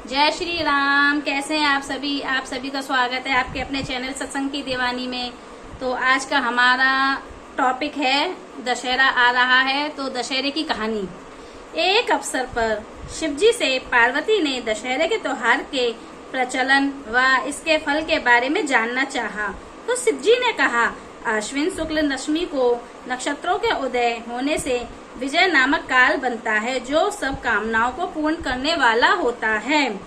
जय श्री राम। कैसे हैं आप सभी? आप सभी का स्वागत है आपके अपने चैनल सत्संग की दीवानी में। तो आज का हमारा टॉपिक है दशहरा आ रहा है, तो दशहरे की कहानी। एक अवसर पर शिवजी से पार्वती ने दशहरे के त्योहार के प्रचलन व इसके फल के बारे में जानना चाहा। तो शिवजी ने कहा, अश्विन शुक्ल दशमी को नक्षत्रों के उदय होने से विजय नामक काल बनता है, जो सब कामनाओं को पूर्ण करने वाला होता है।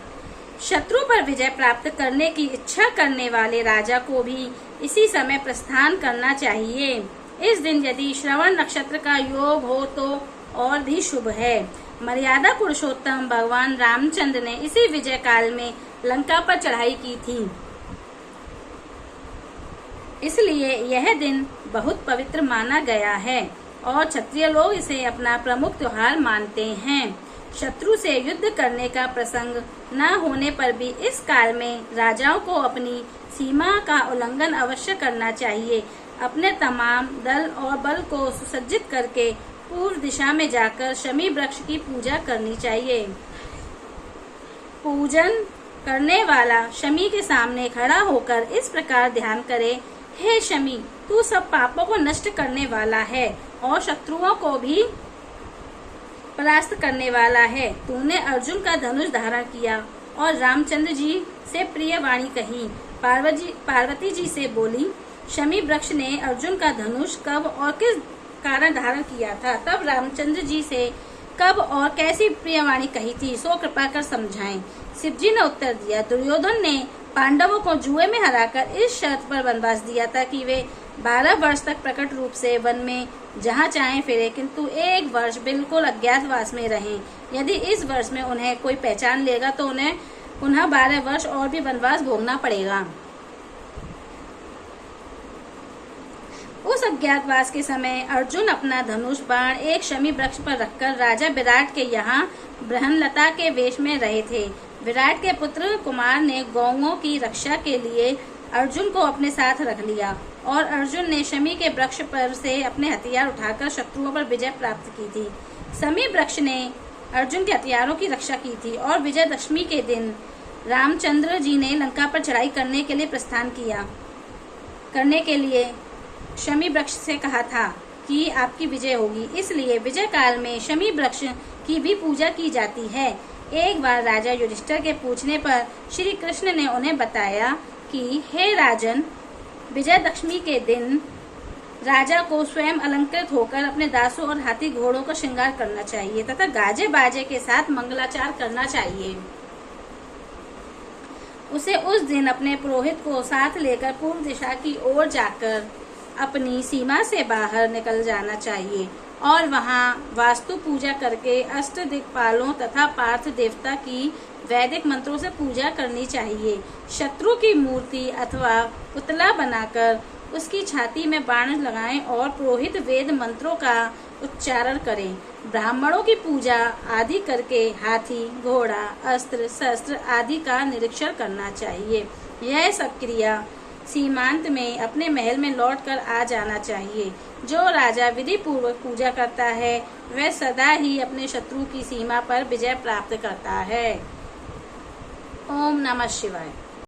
शत्रु पर विजय प्राप्त करने की इच्छा करने वाले राजा को भी इसी समय प्रस्थान करना चाहिए। इस दिन यदि श्रवण नक्षत्र का योग हो तो और भी शुभ है। मर्यादा पुरुषोत्तम भगवान रामचंद्र ने इसी विजय काल में लंका पर चढ़ाई की थी, इसलिए यह दिन बहुत पवित्र माना गया है और क्षत्रिय लोग इसे अपना प्रमुख त्योहार मानते हैं। शत्रु से युद्ध करने का प्रसंग न होने पर भी इस काल में राजाओं को अपनी सीमा का उल्लंघन अवश्य करना चाहिए। अपने तमाम दल और बल को सुसज्जित करके पूर्व दिशा में जाकर शमी वृक्ष की पूजा करनी चाहिए। पूजन करने वाला शमी के सामने खड़ा होकर इस प्रकार ध्यान करे, हे शमी, तू सब पापों को नष्ट करने वाला है और शत्रुओं को भी परास्त करने वाला है। तूने अर्जुन का धनुष धारण किया और रामचंद्र जी से प्रिय वाणी कही। पार्वती जी से बोली, शमी वृक्ष ने अर्जुन का धनुष कब और किस कारण धारण किया था? तब रामचंद्र जी से कब और कैसी प्रिय वाणी कही थी, सो कृपा कर समझाएं। शिवजी ने उत्तर दिया, दुर्योधन ने पांडवों को जुए में हराकर इस शर्त पर वनवास दिया था कि वे 12 वर्ष तक प्रकट रूप से वन में जहाँ चाहें फिरे, किंतु 1 वर्ष बिल्कुल अज्ञातवास में रहें। यदि इस वर्ष में उन्हें कोई पहचान लेगा तो उन्हें पुनः 12 वर्ष और भी वनवास भोगना पड़ेगा। उस अज्ञातवास के समय अर्जुन अपना धनुष बाण एक शमी वृक्ष पर रखकर राजा विराट के यहाँ बृहनलता के वेश में रहे थे। विराट के पुत्र कुमार ने गौओं की रक्षा के लिए अर्जुन को अपने साथ रख लिया और अर्जुन ने शमी के वृक्ष पर से अपने हथियार उठाकर शत्रुओं पर विजय प्राप्त की थी। शमी वृक्ष ने अर्जुन के हथियारों की रक्षा की थी और विजयदशमी के दिन रामचंद्र जी ने लंका पर चढ़ाई करने के लिए शमी वृक्ष से कहा था कि आपकी विजय होगी। इसलिए विजय काल में शमी वृक्ष की भी पूजा की जाती है। एक बार राजा युधिष्ठिर के पूछने पर श्री कृष्ण ने उन्हें बताया कि हे राजन, विजयदशमी के दिन राजा को स्वयं अलंकृत होकर अपने दासों और हाथी घोड़ों का श्रृंगार करना चाहिए तथा गाजे बाजे के साथ मंगलाचार करना चाहिए। उसे उस दिन अपने पुरोहित को साथ लेकर पूर्व दिशा की ओर जाकर अपनी सीमा से बाहर निकल जाना चाहिए और वहां वास्तु पूजा करके अष्ट दिक्पालों तथा पार्थ देवता की वैदिक मंत्रों से पूजा करनी चाहिए। शत्रु की मूर्ति अथवा पुतला बनाकर उसकी छाती में बाण लगाएं और पुरोहित वेद मंत्रों का उच्चारण करें। ब्राह्मणों की पूजा आदि करके हाथी, घोड़ा, अस्त्र शस्त्र आदि का निरीक्षण करना चाहिए। यह सब क्रिया सीमांत में अपने महल में लौटकर आ जाना चाहिए। जो राजा विधि पूर्वक पूजा करता है वह सदा ही अपने शत्रु की सीमा पर विजय प्राप्त करता है। ओम नमः शिवाय।